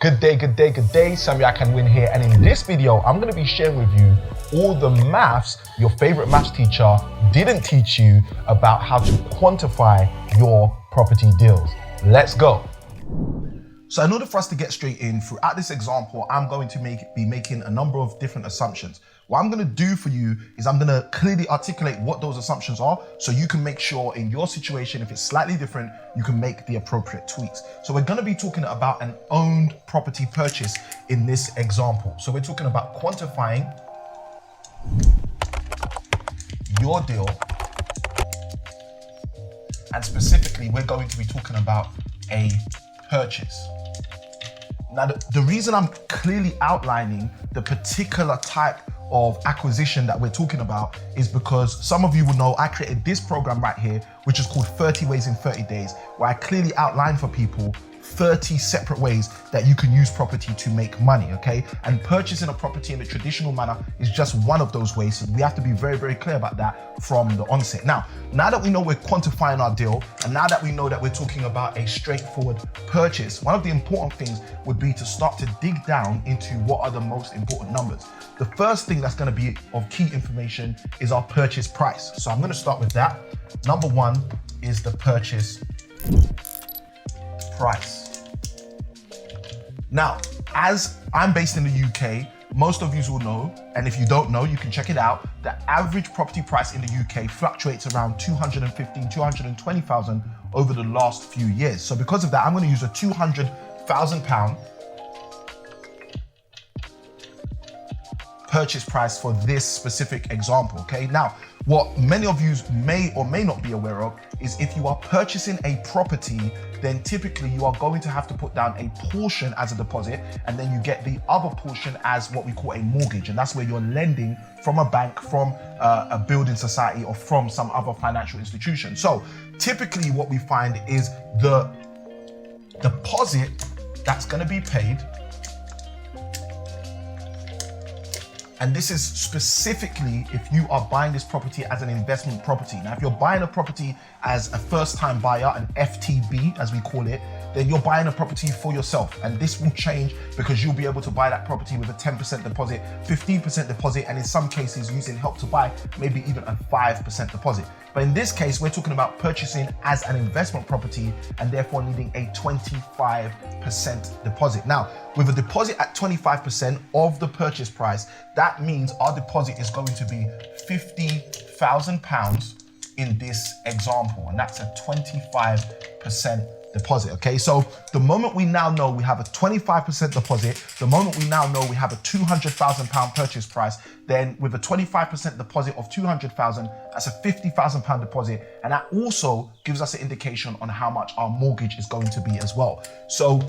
Good day, good day, good day. ICanWin here, and in this video, I'm going to be sharing with you all the maths your favorite maths teacher didn't teach you about how to quantify your property deals. Let's go. So in order for us to get straight in, throughout this example, I'm going to be making a number of different assumptions. What I'm going to do for you is I'm going to clearly articulate what those assumptions are so you can make sure in your situation, if it's slightly different, you can make the appropriate tweaks. So we're going to be talking about an owned property purchase in this example. So we're talking about quantifying your deal. And specifically, we're going to be talking about a purchase. Now, the reason I'm clearly outlining the particular type of acquisition that we're talking about is because some of you will know I created this program right here, which is called 30 Ways in 30 Days, where I clearly outline for people 30 separate ways that you can use property to make money, okay? And purchasing a property in the traditional manner is just one of those ways. So we have to be very, very clear about that from the onset. Now that we know we're quantifying our deal, and now that we know that we're talking about a straightforward purchase, one of the important things would be to start to dig down into what are the most important numbers. The first thing that's going to be of key information is our purchase price. So I'm going to start with that. Number one is the purchase price. Now, as I'm based in the UK, most of you will know, and if you don't know, you can check it out, the average property price in the UK fluctuates around 215,000, 220,000 over the last few years. So because of that, I'm going to use a £200,000 purchase price for this specific example, okay? Now, what many of you may or may not be aware of is if you are purchasing a property, then typically you are going to have to put down a portion as a deposit, and then you get the other portion as what we call a mortgage. And that's where you're lending from a bank, from a building society, or from some other financial institution. So typically what we find is the deposit that's going to be paid, and this is specifically if you are buying this property as an investment property. Now, if you're buying a property as a first-time buyer, an FTB as we call it, then you're buying a property for yourself. And this will change because you'll be able to buy that property with a 10% deposit, 15% deposit, and in some cases using Help to Buy, maybe even a 5% deposit. But in this case, we're talking about purchasing as an investment property and therefore needing a 25% deposit. Now, with a deposit at 25% of the purchase price, that means our deposit is going to be £50,000 in this example, and that's a 25% deposit, okay? So the moment we now know we have a 25% deposit, the moment we now know we have a £200,000 purchase price, then with a 25% deposit of 200,000, that's a £50,000 deposit, and that also gives us an indication on how much our mortgage is going to be as well. So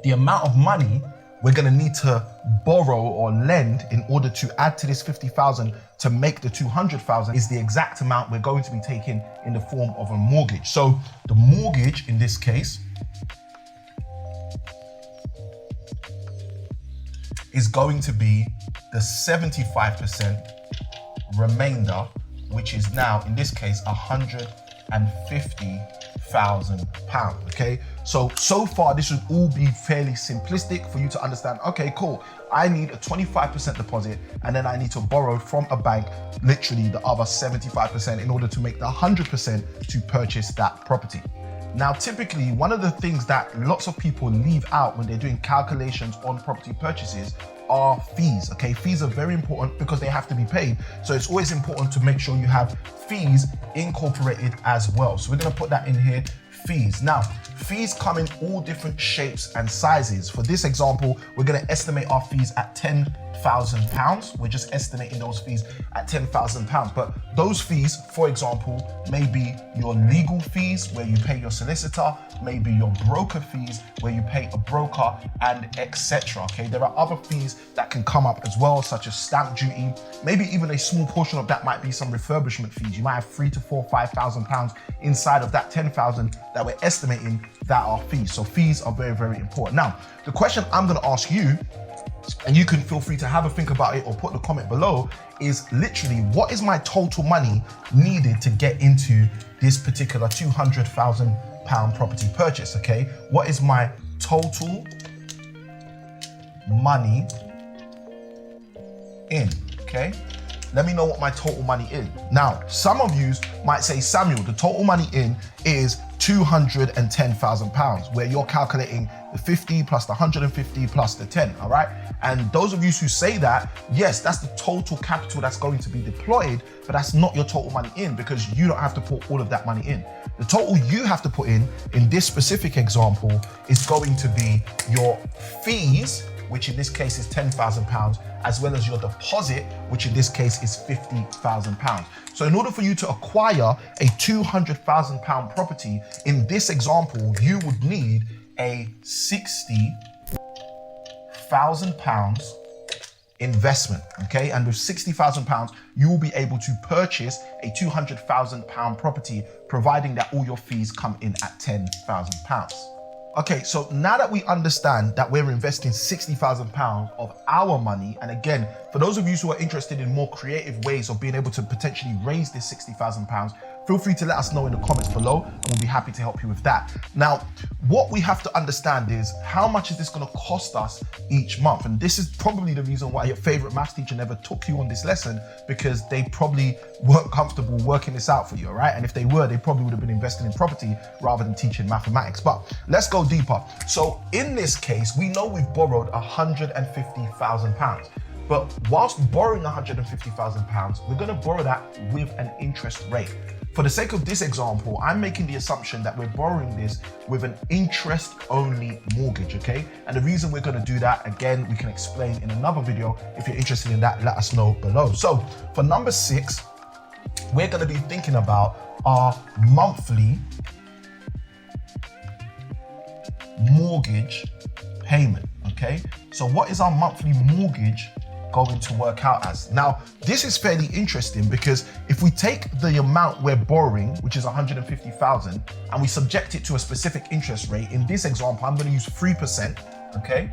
the amount of money we're going to need to borrow or lend in order to add to this 50,000 to make the 200,000 is the exact amount we're going to be taking in the form of a mortgage. So the mortgage in this case is going to be the 75% remainder, which is now in this case £150,000, okay? So far this should all be fairly simplistic for you to understand. Okay, cool. I need a 25% deposit, and then I need to borrow from a bank literally the other 75% in order to make the 100% to purchase that property. Now, typically, one of the things that lots of people leave out when they're doing calculations on property purchases are fees, okay? Fees are very important because they have to be paid. So it's always important to make sure you have fees incorporated as well. So we're gonna put that in here, fees. Now, fees come in all different shapes and sizes. For this example, we're gonna estimate our fees at £10,000. We're just estimating those fees at £10,000. But those fees, for example, may be your legal fees where you pay your solicitor, maybe your broker fees where you pay a broker, and etc. Okay, there are other fees that can come up as well, such as stamp duty. Maybe even a small portion of that might be some refurbishment fees. You might have £3,000 to £5,000 inside of that 10,000 that we're estimating that are fees. So fees are very, very important. Now, the question I'm going to ask you, and you can feel free to have a think about it or put the comment below, is literally what is my total money needed to get into this particular £200,000 property purchase, okay? What is my total money in, okay? Let me know what my total money is. Now, some of you might say, Samuel, the total money in is £210,000, where you're calculating the 50 plus the 150 plus the 10, all right? And those of you who say that, yes, that's the total capital that's going to be deployed, but that's not your total money in, because you don't have to put all of that money in. The total you have to put in this specific example, is going to be your fees, which in this case is £10,000, as well as your deposit, which in this case is £50,000. So in order for you to acquire a £200,000 property, in this example, you would need a £60,000 investment, okay? And with £60,000, you will be able to purchase a £200,000 property, providing that all your fees come in at £10,000. Okay, so now that we understand that we're investing £60,000 of our money, and again, for those of you who are interested in more creative ways of being able to potentially raise this £60,000, feel free to let us know in the comments below, and we'll be happy to help you with that. Now, what we have to understand is, how much is this gonna cost us each month? And this is probably the reason why your favorite maths teacher never took you on this lesson, because they probably weren't comfortable working this out for you, all right? And if they were, they probably would have been investing in property rather than teaching mathematics. But let's go deeper. So in this case, we know we've borrowed £150,000. But whilst borrowing £150,000, we're gonna borrow that with an interest rate. For the sake of this example, I'm making the assumption that we're borrowing this with an interest-only mortgage, okay? And the reason we're gonna do that, again, we can explain in another video. If you're interested in that, let us know below. So for number 6, we're gonna be thinking about our monthly mortgage payment, okay? So what is our monthly mortgage going to work out as? Now, this is fairly interesting, because if we take the amount we're borrowing, which is 150,000, and we subject it to a specific interest rate, in this example, I'm going to use 3%, okay?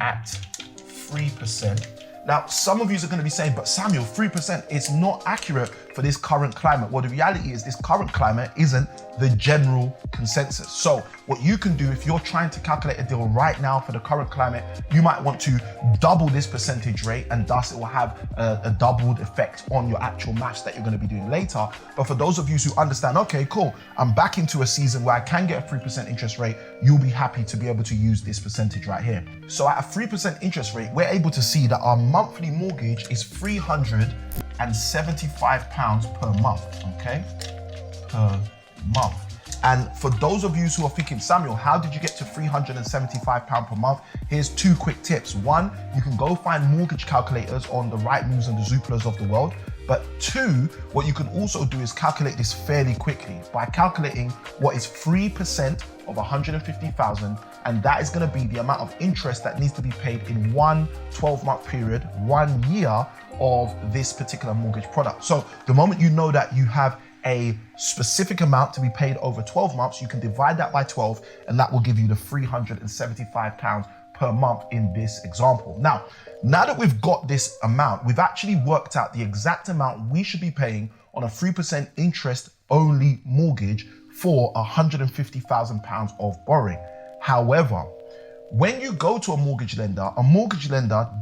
At 3%. Now, some of you are going to be saying, but Samuel, 3% is not accurate for this current climate. Well, the reality is this current climate isn't the general consensus. So what you can do, if you're trying to calculate a deal right now for the current climate, you might want to double this percentage rate, and thus it will have a doubled effect on your actual maths that you're going to be doing later. But for those of you who understand, okay, cool, I'm back into a season where I can get a 3% interest rate, you'll be happy to be able to use this percentage right here. So at a 3% interest rate, we're able to see that our monthly mortgage is £375 per month, okay? Per month. And for those of you who are thinking, Samuel, how did you get to £375 per month? Here's 2 quick tips. 1, you can go find mortgage calculators on the Rightmoves and the Zooplas of the world. But 2, what you can also do is calculate this fairly quickly by calculating what is 3% of 150,000, and that is going to be the amount of interest that needs to be paid in one 12-month period, 1 year of this particular mortgage product. So the moment you know that you have a specific amount to be paid over 12 months, you can divide that by 12, and that will give you the £375 per month in this example. Now that we've got this amount, we've actually worked out the exact amount we should be paying on a 3% interest only mortgage for £150,000 of borrowing. However, when you go to a mortgage lender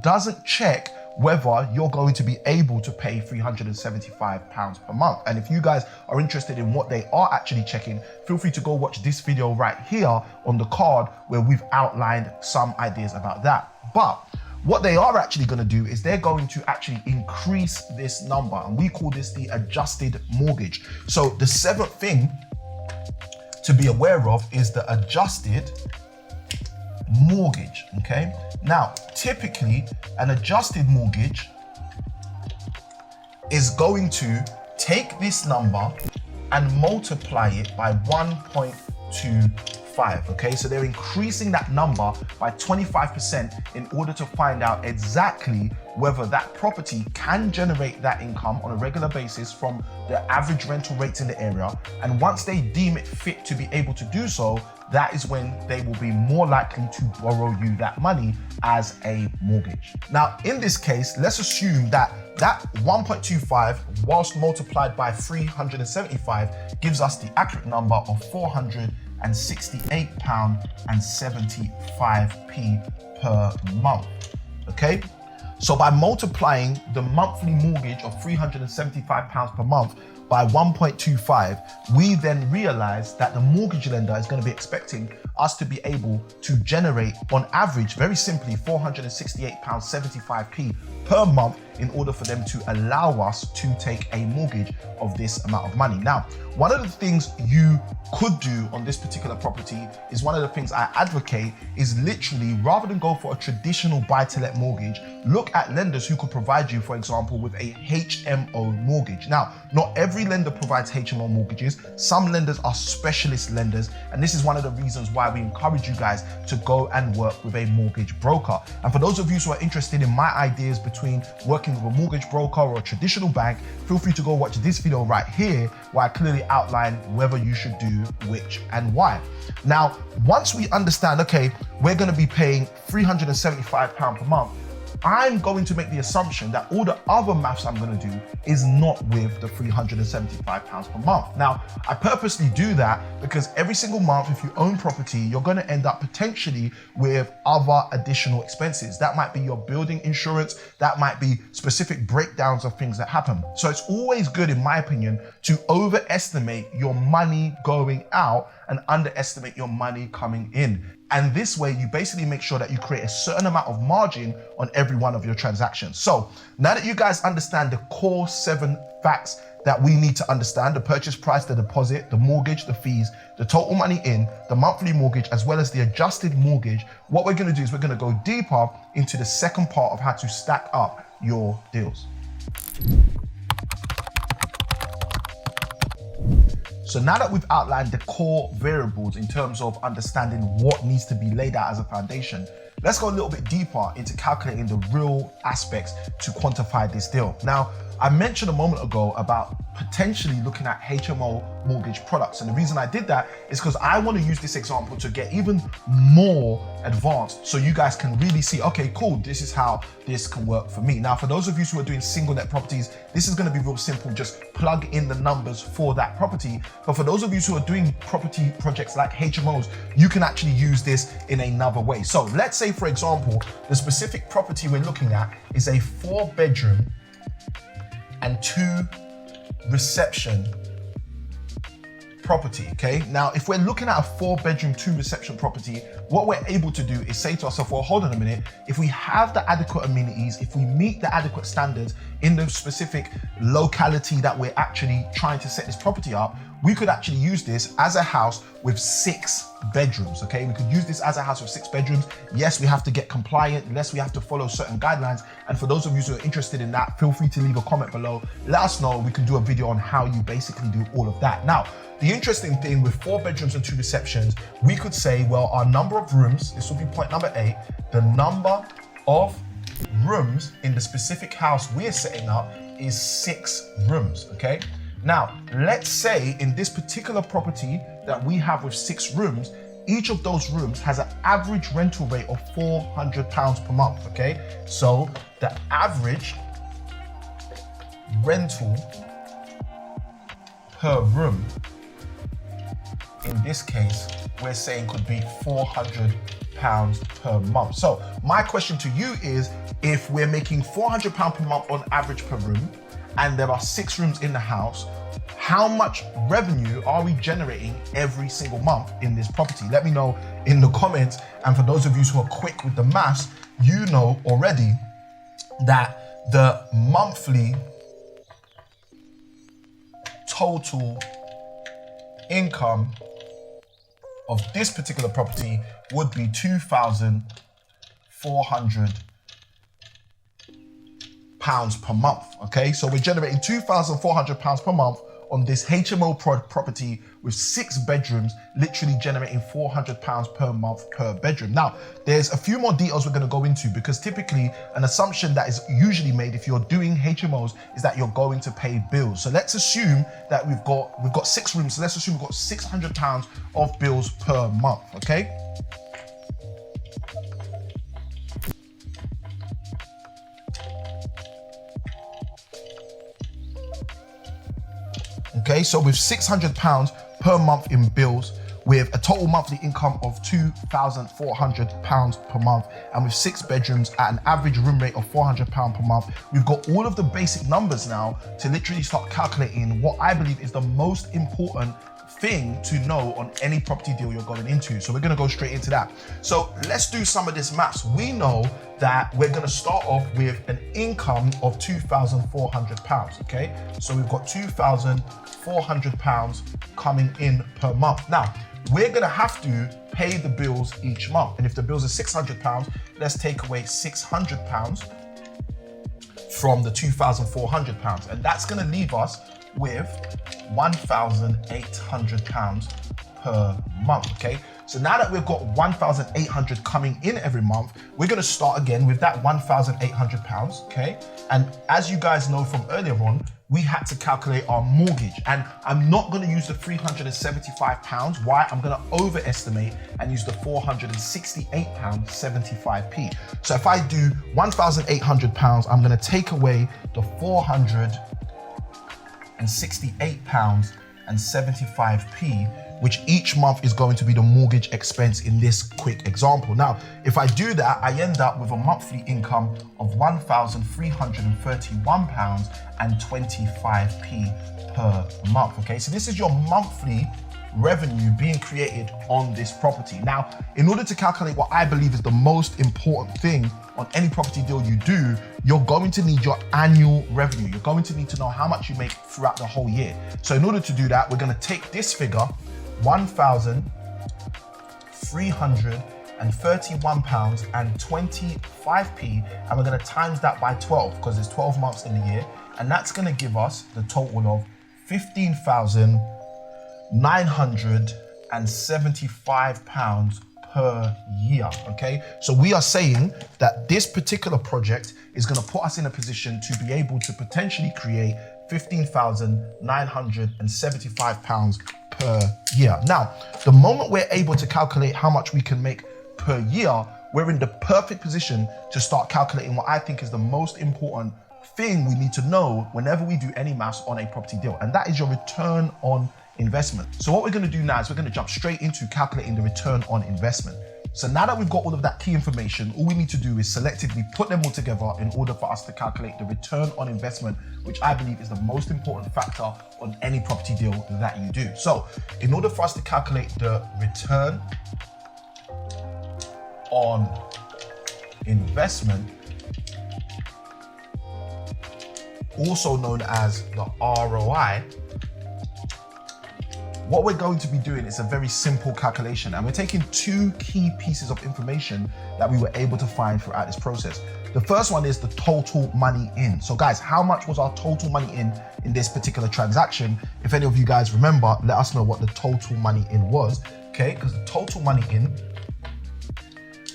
doesn't check whether you're going to be able to pay £375 per month. And if you guys are interested in what they are actually checking, feel free to go watch this video right here on the card, where we've outlined some ideas about that. But what they are actually going to do is they're going to actually increase this number, and we call this the adjusted mortgage. So the 7th thing to be aware of is the adjusted mortgage, okay? Now, typically, an adjusted mortgage is going to take this number and multiply it by 1.25, okay? So they're increasing that number by 25% in order to find out exactly whether that property can generate that income on a regular basis from the average rental rates in the area. And once they deem it fit to be able to do so, that is when they will be more likely to borrow you that money as a mortgage. Now, in this case, let's assume that 1.25, whilst multiplied by 375, gives us the accurate number of £468.75 per month. okay? So by multiplying the monthly mortgage of £375 per month by 1.25, we then realize that the mortgage lender is going to be expecting us to be able to generate, on average, very simply, £468.75p per month in order for them to allow us to take a mortgage of this amount of money. Now, one of the things you could do on this particular property is one of the things I advocate is literally, rather than go for a traditional buy-to-let mortgage, look at lenders who could provide you, for example, with a HMO mortgage. Now, not every lender provides HMO mortgages. Some lenders are specialist lenders, and this is one of the reasons why we encourage you guys to go and work with a mortgage broker. And for those of you who are interested in my ideas between working with a mortgage broker or a traditional bank, feel free to go watch this video right here where I clearly outline whether you should do which and why. Now, once we understand, okay, we're going to be paying £375 per month, I'm going to make the assumption that all the other maths I'm going to do is not with the £375 per month. Now, I purposely do that because every single month, if you own property, you're going to end up potentially with other additional expenses. That might be your building insurance, that might be specific breakdowns of things that happen. So it's always good, in my opinion, to overestimate your money going out and underestimate your money coming in. And this way, you basically make sure that you create a certain amount of margin on every one of your transactions. So now that you guys understand the core 7 facts that we need to understand, the purchase price, the deposit, the mortgage, the fees, the total money in, the monthly mortgage, as well as the adjusted mortgage, what we're going to do is we're going to go deeper into the second part of how to stack up your deals. So now that we've outlined the core variables in terms of understanding what needs to be laid out as a foundation, let's go a little bit deeper into calculating the real aspects to quantify this deal. Now, I mentioned a moment ago about potentially looking at HMO mortgage products. And the reason I did that is because I want to use this example to get even more advanced so you guys can really see, okay, cool, this is how this can work for me. Now, for those of you who are doing single net properties, this is going to be real simple. Just plug in the numbers for that property. But for those of you who are doing property projects like HMOs, you can actually use this in another way. So let's say, for example, the specific property we're looking at is a 4-bedroom and 2-reception property, okay? Now, if we're looking at a 4-bedroom, 2-reception property, what we're able to do is say to ourselves, well, hold on a minute, if we have the adequate amenities, if we meet the adequate standards in the specific locality that we're actually trying to set this property up, we could actually use this as a house with 6 bedrooms, okay? We could use this as a house with 6 bedrooms. Yes, we have to get compliant. Yes, we have to follow certain guidelines. And for those of you who are interested in that, feel free to leave a comment below. Let us know. We can do a video on how you basically do all of that. Now, the interesting thing with 4 bedrooms and 2 receptions, we could say, well, our number of rooms, this will be point number 8, the number of rooms in the specific house we're setting up is 6 rooms, okay? Now, let's say in this particular property that we have with 6 rooms, each of those rooms has an average rental rate of £400 per month, okay? So the average rental per room, in this case, we're saying could be £400 per month. So my question to you is, if we're making £400 per month on average per room, and there are 6 rooms in the house, how much revenue are we generating every single month in this property? Let me know in the comments. And for those of you who are quick with the maths, you know already that the monthly total income of this particular property would be £2,400 per month, okay? So we're generating £2,400 per month on this HMO property with 6 bedrooms, literally generating £400 per month per bedroom. Now, there's a few more details we're going to go into, because typically an assumption that is usually made if you're doing HMOs is that you're going to pay bills. So let's assume that we've got 6 rooms. So let's assume we've got £600 of bills per month, okay? Okay, so with £600 per month in bills, with a total monthly income of £2,400 per month, and with 6 bedrooms at an average room rate of £400 per month. We've got all of the basic numbers now to literally start calculating what I believe is the most important thing to know on any property deal you're going into. So we're going to go straight into that. So let's do some of this maths. We know that we're going to start off with an income of £2,400. Okay, so we've got £2,400 coming in per month. Now we're going to have to pay the bills each month, and if the bills are £600, let's take away £600 from the £2,400, and that's going to leave us with £1,800 per month. Okay, so now that we've got 1,800 coming in every month, we're going to start again with that £1,800. Okay, and as you guys know from earlier on, we had to calculate our mortgage, and I'm not going to use the £375. Why? I'm going to overestimate and use the £468.75p. So if I do £1,800, I'm going to take away the £468.75p, which each month is going to be the mortgage expense in this quick example. Now, if I do that, I end up with a monthly income of £1,331.25p per month. Okay, so this is your monthly revenue being created on this property. Now, in order to calculate what I believe is the most important thing on any property deal you do, you're going to need your annual revenue. You're going to need to know how much you make throughout the whole year. So in order to do that, we're going to take this figure, £1,331.25p, and we're going to times that by 12 because there's 12 months in the year, and that's going to give us the total of £15,975 per year. Okay, so we are saying that this particular project is going to put us in a position to be able to potentially create £15,975 per year. Now, the moment we're able to calculate how much we can make per year, we're in the perfect position to start calculating what I think is the most important thing we need to know whenever we do any maths on a property deal, and that is your return on investment. So what we're going to do now is we're going to jump straight into calculating the return on investment. So now that we've got all of that key information, all we need to do is selectively put them all together in order for us to calculate the return on investment, which I believe is the most important factor on any property deal that you do. So in order for us to calculate the return on investment, also known as the ROI, what we're going to be doing is a very simple calculation, and we're taking 2 key pieces of information that we were able to find throughout this process. The first one is the total money in. So guys, how much was our total money in this particular transaction? If any of you guys remember, let us know what the total money in was. Okay, because the total money in,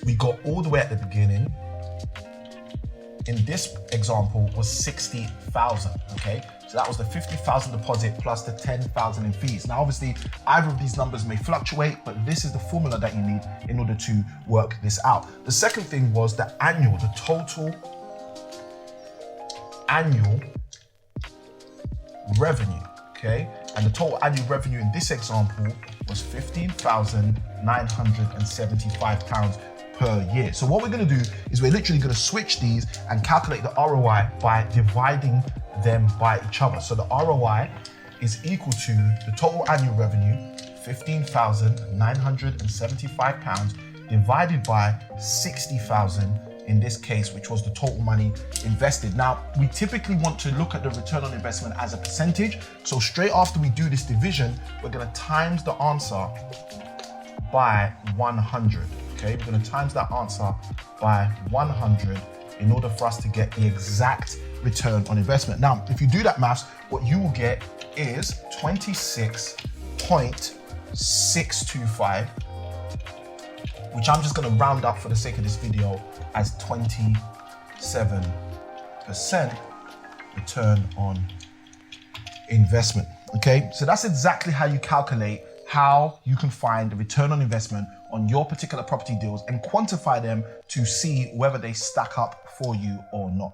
we got all the way at the beginning, in this example, was 60,000. Okay, so that was the 50,000 deposit plus the 10,000 in fees. Now, obviously, either of these numbers may fluctuate, but this is the formula that you need in order to work this out. The second thing was the annual, the total annual revenue. Okay, and the total annual revenue in this example was £15,975 per year. So what we're going to do is we're literally going to switch these and calculate the ROI by dividing them by each other. So the ROI is equal to the total annual revenue, £15,975, divided by 60,000 in this case, which was the total money invested. Now, we typically want to look at the return on investment as a percentage. So straight after we do this division, we're going to times the answer by 100. Okay, we're going to times that answer by 100 in order for us to get the exact return on investment. Now, if you do that maths, what you will get is 26.625, which I'm just going to round up for the sake of this video as 27% return on investment. Okay, so that's exactly how you calculate how you can find the return on investment on your particular property deals and quantify them to see whether they stack up for you or not.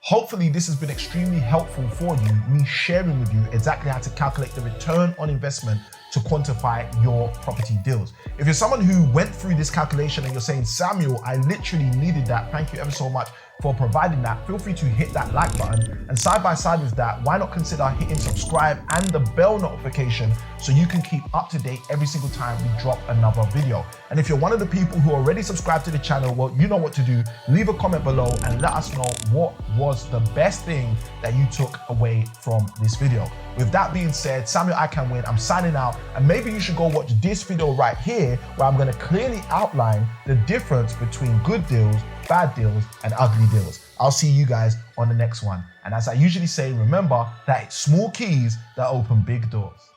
Hopefully this has been extremely helpful for you, me sharing with you exactly how to calculate the return on investment to quantify your property deals. If you're someone who went through this calculation and you're saying, Samuel, I literally needed that, thank you ever so much for providing that, feel free to hit that like button. And side by side with that, why not consider hitting subscribe and the bell notification so you can keep up to date every single time we drop another video. And if you're one of the people who already subscribed to the channel, well, you know what to do. Leave a comment below and let us know what was the best thing that you took away from this video. With that being said, Samuel ICanWin, I'm signing out, and maybe you should go watch this video right here where I'm gonna clearly outline the difference between good deals, bad deals, and ugly deals. I'll see you guys on the next one. And as I usually say, remember that it's small keys that open big doors.